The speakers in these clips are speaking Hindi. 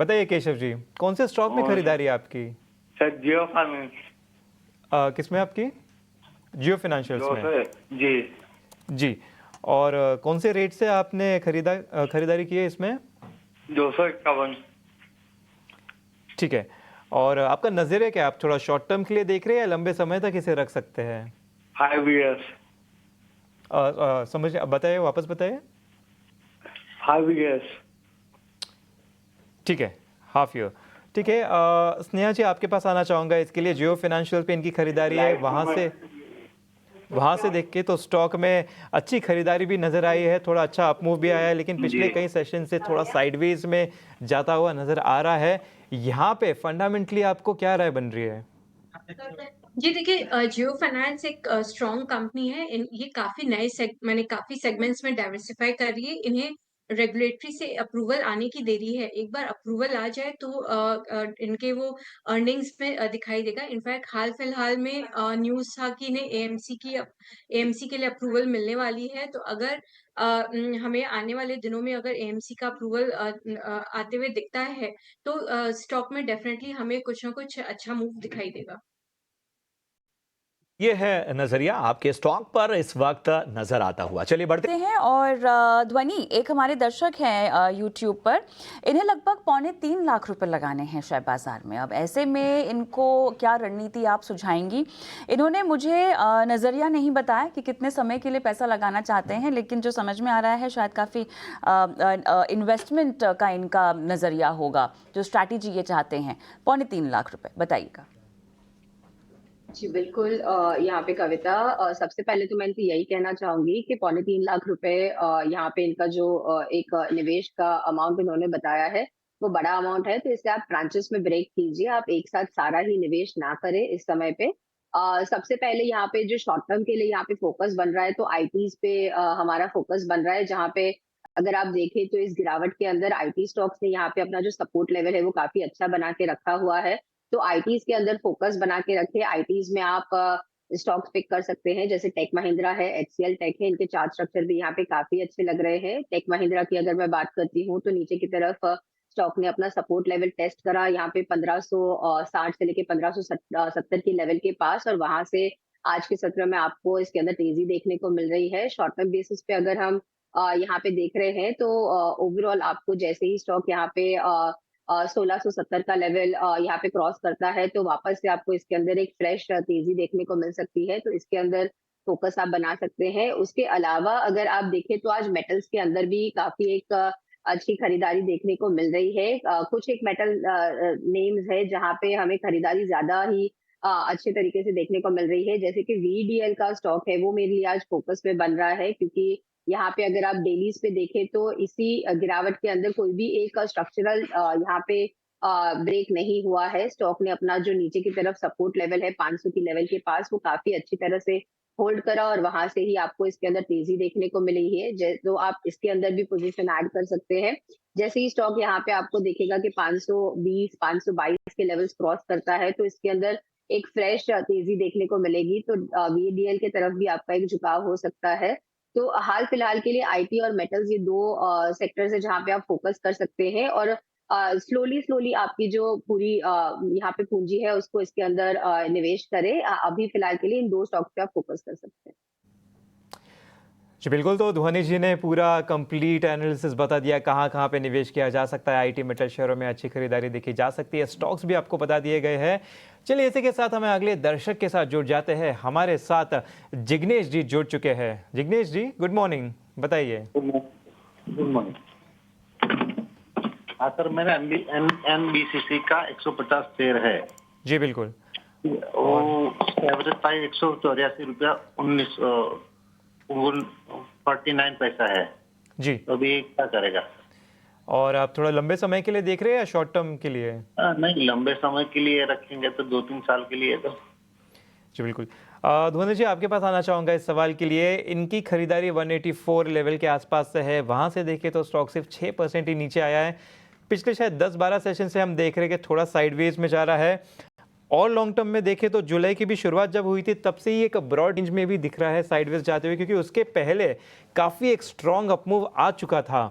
बताइए केशव जी, कौन से स्टॉक में और खरीदारी है आपकी? सर जियो फाइनेंस किस में आपकी? जियो फाइनेंशियल्स जो में। सर जी जी। और कौन से रेट से आपने खरीदारी की है इसमें? 251। ठीक है। और आपका नज़रिया क्या है? आप थोड़ा शॉर्ट टर्म के लिए देख रहे हैं या लंबे समय तक इसे रख सकते हैं? 5 years। समझ बताइए, वापस बताइए। 5 years। ठीक है, हाफ ईयर। ठीक है। स्नेहा जी, आपके पास आना चाहूँगा इसके लिए। जियो फाइनेंशियल पे इनकी खरीदारी है, वहाँ से देख के तो स्टॉक में अच्छी खरीदारी भी नज़र आई है, थोड़ा अच्छा अपमूव भी आया है, लेकिन जी पिछले कई सेशन से थोड़ा साइडवेज में जाता हुआ नज़र आ रहा है। यहाँ पे फंडामेंटली आपको क्या राय बन रही है? जी देखिए, जियो फाइनेंस एक स्ट्रॉन्ग कंपनी है। ये काफ़ी मैंने काफ़ी सेगमेंट्स में डाइवर्सिफ़ाई कर रही है। इन्हें रेगुलेटरी से अप्रूवल आने की देरी है। एक बार अप्रूवल आ जाए तो इनके वो अर्निंग्स में दिखाई देगा। इनफैक्ट हाल-फिलहाल में न्यूज़ था कि इन्हें एएमसी के लिए अप्रूवल मिलने वाली है। तो अगर हमें आने वाले दिनों में अगर एएमसी का अप्रूवल आते हुए दिखता है, तो स्टॉक में डेफ़िनेटली हमें कुछ ना कुछ अच्छा मूव दिखाई देगा। ये है नजरिया आपके स्टॉक पर इस वक्त नजर आता हुआ। चलिए बढ़ते हैं। और ध्वनि एक हमारे दर्शक हैं यूट्यूब पर, इन्हें लगभग 2.25 लाख रुपए लगाने हैं शेयर बाजार में। अब ऐसे में इनको क्या रणनीति आप सुझाएंगी? इन्होंने मुझे नज़रिया नहीं बताया कि कितने समय के लिए पैसा लगाना चाहते हैं, लेकिन जो समझ में आ रहा है शायद काफ़ी इन्वेस्टमेंट का इनका नज़रिया होगा, जो स्ट्रैटेजी ये चाहते हैं। 3.25 लाख रुपए, बताइएगा। जी बिल्कुल। यहाँ पे कविता, सबसे पहले तो मैं इनको यही कहना चाहूंगी कि 3.25 लाख रुपए यहाँ पे इनका जो एक निवेश का अमाउंट इन्होंने बताया है वो बड़ा अमाउंट है, तो इसे आप ट्रांचेस में ब्रेक कीजिए। आप एक साथ सारा ही निवेश ना करें इस समय पे। सबसे पहले यहाँ पे जो शॉर्ट टर्म के लिए यहाँ पे फोकस बन रहा है, तो आईटीज पे हमारा फोकस बन रहा है, जहाँ पे अगर आप देखें तो इस गिरावट के अंदर आईटी स्टॉक्स ने यहाँ पे अपना जो सपोर्ट लेवल है वो काफी अच्छा बना के रखा हुआ है। तो आईटीज के अंदर फोकस बना के रखे। आईटीज में आप स्टॉक्स पिक कर सकते हैं, जैसे टेक महिंद्रा है, एचसीएल टेक है। इनके चार्ट स्ट्रक्चर भी यहाँ पे काफी अच्छे लग रहे हैं। टेक महिंद्रा की अगर मैं बात करती हूँ तो नीचे की तरफ स्टॉक ने अपना सपोर्ट लेवल टेस्ट करा यहाँ पे 1560 से लेके 1570 की लेवल के पास, और वहां से आज के सत्र में आपको इसके अंदर तेजी देखने को मिल रही है। शॉर्ट टर्म बेसिस पे अगर हम यहाँ पे देख रहे हैं तो ओवरऑल आपको जैसे ही स्टॉक यहाँ पे 1670 का लेवल यहाँ पे क्रॉस करता है, तो वापस से आपको इसके अंदर एक फ्रेश तेजी देखने को मिल सकती है। तो इसके अंदर फोकस आप बना सकते हैं। उसके अलावा अगर आप देखें तो आज मेटल्स के अंदर भी काफी एक अच्छी खरीदारी देखने को मिल रही है। कुछ एक मेटल नेम्स है जहाँ पे हमें खरीदारी ज्यादा ही अच्छे तरीके से देखने को मिल रही है, जैसे कि वीडीएल का स्टॉक है वो मेरे लिए आज फोकस में बन रहा है, क्योंकि यहाँ पे अगर आप डेलीज पे देखें तो इसी गिरावट के अंदर कोई भी एक स्ट्रक्चरल यहाँ पे ब्रेक नहीं हुआ है। स्टॉक ने अपना जो नीचे की तरफ सपोर्ट लेवल है 500 की लेवल के पास, वो काफी अच्छी तरह से होल्ड करा, और वहां से ही आपको इसके अंदर तेजी देखने को मिली है। तो आप इसके अंदर भी पोजीशन ऐड कर सकते हैं। जैसे ही स्टॉक यहाँ पे आपको देखेगा कि 520 522 के लेवल्स क्रॉस करता है, तो इसके अंदर एक फ्रेश तेजी देखने को मिलेगी। तो वीडीएल की तरफ भी आपका एक झुकाव हो सकता है। तो हाल फिलहाल के लिए आईटी और मेटल्स ये दो सेक्टर्स है जहाँ पे आप फोकस कर सकते हैं, और स्लोली स्लोली आपकी जो पूरी यहाँ पे पूंजी है उसको इसके अंदर निवेश करें। अभी फिलहाल के लिए इन दो स्टॉक्स पे आप फोकस कर सकते हैं। जी बिल्कुल। तो ध्वनि जी ने पूरा कंप्लीट एनालिसिस बता दिया कहाँ कहाँ पे निवेश किया जा सकता है। आईटी मेटल शेयरों में अच्छी खरीदारी देखी जा सकती है, स्टॉक्स भी आपको बता दिए गए हैं। चलिए इसी के साथ हमें अगले दर्शक के साथ जुड़ जाते हैं। हमारे साथ जिग्नेश जी जुड़ चुके हैं। जिग्नेश जी गुड मॉर्निंग, बताइए। Good morning. हाँ सर, मेरा एनबीसीसी का 150 शेयर है। जी बिल्कुल। एवरेज प्राइस 184.49 पैसा है जी। तो अभी क्या करेगा? और आप थोड़ा लंबे समय के लिए देख रहे हैं या शॉर्ट टर्म के लिए? नहीं, लंबे समय के लिए रखेंगे तो 2-3 साल के लिए। तो जी बिल्कुल। ध्वनि जी आपके पास आना चाहूँगा इस सवाल के लिए। इनकी खरीदारी 184 लेवल के आसपास से है, वहाँ से देखें तो स्टॉक सिर्फ 6% ही नीचे आया है। पिछले शायद 10-12 सेशन से हम देख रहे हैं कि थोड़ा साइडवेज में जा रहा है। और लॉन्ग टर्म में देखें तो जुलाई की भी शुरुआत जब हुई थी तब से ही एक ब्रॉड रेंज में भी दिख रहा है साइडवेज जाते हुए, क्योंकि उसके पहले काफ़ी एक स्ट्रॉन्ग अपमूव आ चुका था।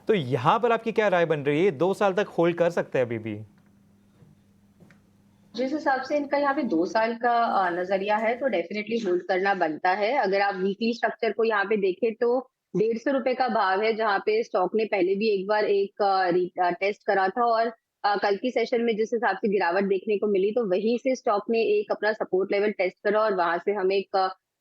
तो यहाँ पर आपकी क्या राय बन रही है? 2 साल तक होल्ड कर सकते हैं अभी भी? जिस हिसाब से इनका यहाँ पे 2 साल का नजरिया है तो डेफिनेटली होल्ड करना बनता है। अगर आप वीकली स्ट्रक्चर को यहाँ पे देखें तो 150 रुपए का भाव है, जहाँ पे स्टॉक ने पहले भी एक बार टेस्ट करा था, और कल की सेशन में जिस हिसाब से गिरावट देखने को मिली तो वहीं से स्टॉक ने एक अपना सपोर्ट लेवल टेस्ट करा और वहां से हमें एक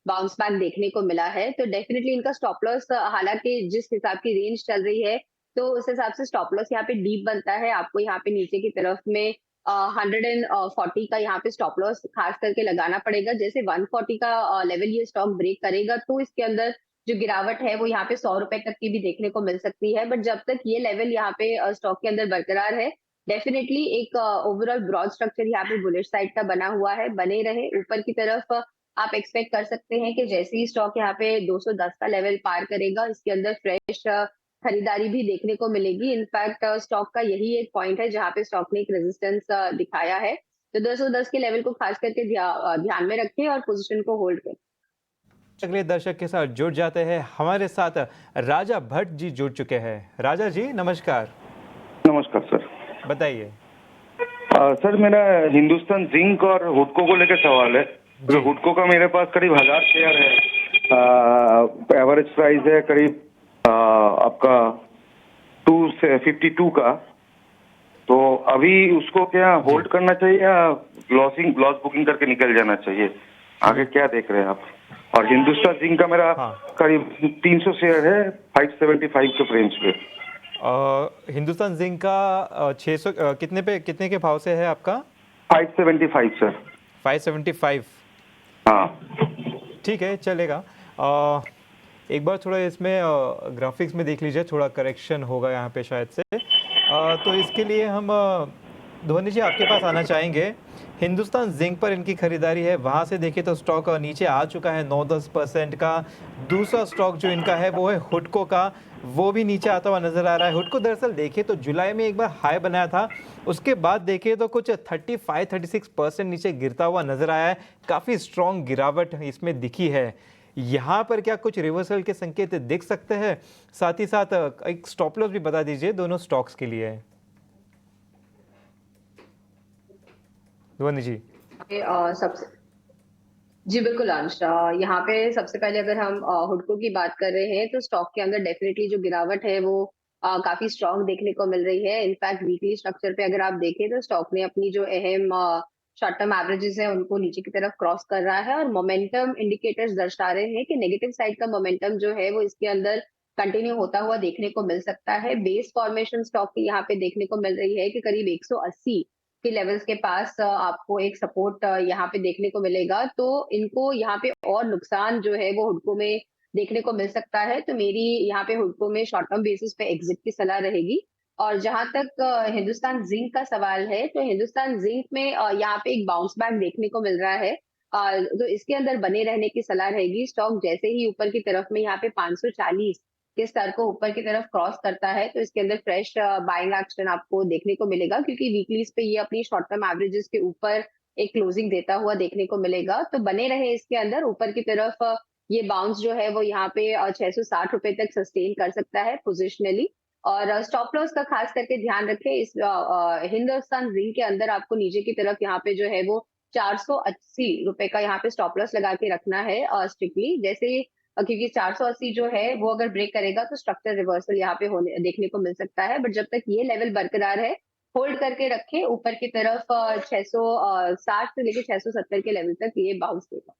बाउंस बैक देखने को मिला है। तो डेफिनेटली इनका स्टॉप लॉस, हालांकि जिस हिसाब की रेंज चल रही है तो उस हिसाब से स्टॉप लॉस यहाँ पे डीप बनता है। आपको यहाँ पे नीचे की तरफ में 140 का यहाँ पे स्टॉप लॉस खास करके लगाना पड़ेगा। जैसे 140 का लेवल ये स्टॉक ब्रेक करेगा तो इसके अंदर जो गिरावट है वो यहाँ पे 100 रुपए तक की भी देखने को मिल सकती है। बट जब तक ये लेवल यहाँ पे स्टॉक के अंदर बरकरार है, डेफिनेटली एक ओवरऑल ब्रॉड स्ट्रक्चर यहाँ पे बुलिश साइड का बना हुआ है, बने रहे ऊपर की तरफ। आप एक्सपेक्ट कर सकते हैं कि जैसे ही स्टॉक यहाँ पे 210 का लेवल पार करेगा, इसके अंदर फ्रेश खरीदारी भी देखने को मिलेगी। इनफैक्ट स्टॉक का यही एक पॉइंट है जहां पे स्टॉक ने एक रेजिस्टेंस दिखाया है। तो 210 के लेवल को खास करके ध्यान में रखें और पोजीशन को होल्ड करें। अगले दर्शक के साथ जुड़ जाते हैं। हमारे साथ राजा भट्ट जी जुड़ चुके हैं। राजा जी नमस्कार। नमस्कार सर। बताइए। सर मेरा हिंदुस्तान जिंक और हुडको को लेकर सवाल है। तो हुडको का मेरे पास करीब 1000 शेयर है। एवरेज प्राइस है करीब आपका 252 का। तो अभी उसको क्या होल्ड करना चाहिए या लॉस बुकिंग करके निकल जाना चाहिए? आगे क्या देख रहे हैं आप? और हिंदुस्तान जिंक का मेरा करीब 300 शेयर है 575 के रेंज पे। हिंदुस्तान जिंक का 600 कितने के भाव से है आपका? 575 सर। 575। हाँ ठीक है, चलेगा। एक बार थोड़ा इसमें ग्राफिक्स में देख लीजिए, थोड़ा करेक्शन होगा यहाँ पे शायद से। तो इसके लिए हम ध्वनि जी आपके पास आना चाहेंगे। हिंदुस्तान जिंक पर इनकी खरीदारी है, वहाँ से देखें तो स्टॉक नीचे आ चुका है 9-10% का। दूसरा स्टॉक जो इनका है वो है हुडको का, वो भी नीचे आता हुआ नजर आ रहा है। हुडको दरअसल देखें तो जुलाई में एक बार हाई बनाया था, उसके बाद देखें तो कुछ 35-36% नीचे गिरता हुआ नजर आया है। काफ़ी स्ट्रॉन्ग गिरावट इसमें दिखी है। यहाँ पर क्या कुछ रिवर्सल के संकेत दिख सकते हैं? साथ ही साथ एक स्टॉप लॉस भी बता दीजिए दोनों स्टॉक्स के लिए। ध्वनि जी। सबसे जी बिल्कुल अंश, यहाँ पे सबसे पहले अगर हम हुडको की बात कर रहे हैं तो स्टॉक के अंदर डेफिनेटली जो गिरावट है वो काफी स्ट्रांग देखने को मिल रही है। इनफैक्ट वीकली स्ट्रक्चर पे अगर आप देखें तो स्टॉक ने अपनी जो अहम शॉर्ट टर्म एवरेजेस है उनको नीचे की तरफ क्रॉस कर रहा है, और मोमेंटम इंडिकेटर्स दर्शा रहे हैं कि नेगेटिव साइड का मोमेंटम जो है वो इसके अंदर कंटिन्यू होता हुआ देखने को मिल सकता है। बेस फॉर्मेशन स्टॉक की यहाँ पे देखने को मिल रही है कि करीब 180 के लेवल्स के पास आपको एक सपोर्ट यहाँ पे देखने को मिलेगा। तो इनको यहाँ पे और नुकसान जो है वो हुडको में देखने को मिल सकता है। तो मेरी यहाँ पे हुडको में शॉर्ट टर्म बेसिस पे एग्जिट की सलाह रहेगी। और जहां तक हिंदुस्तान जिंक का सवाल है तो हिंदुस्तान जिंक में यहाँ पे एक बाउंस बैक देखने को मिल रहा है। तो इसके अंदर बने रहने की सलाह रहेगी। स्टॉक जैसे ही ऊपर की तरफ में यहाँ पे 540 के स्तर को ऊपर की तरफ क्रॉस करता है तो इसके अंदर फ्रेश बाइंग एक्शन आपको देखने को मिलेगा, क्योंकि वीकलीज पे ये अपनी शॉर्ट टर्म एवरेजेस के ऊपर एक क्लोजिंग देता हुआ देखने को मिलेगा। तो बने रहे इसके अंदर ऊपर की तरफ। ये बाउंस जो है वो यहाँ पे 660 रुपए तक सस्टेन कर सकता है पोजिशनली। और स्टॉप लॉस का खास करके ध्यान रखें। इस हिंदुस्तान जिंक के अंदर आपको नीचे की तरफ यहाँ पे जो है वो 480 रुपए का यहाँ पे स्टॉप लॉस लगा के रखना है स्ट्रिक्टली। जैसे क्योंकि 480 जो है वो अगर ब्रेक करेगा तो स्ट्रक्चर रिवर्सल यहाँ पे होने देखने को मिल सकता है। बट जब तक ये लेवल बरकरार है होल्ड करके रखें। ऊपर की तरफ 660 से लेकर 670 के लेवल तक ये बाउंस देगा।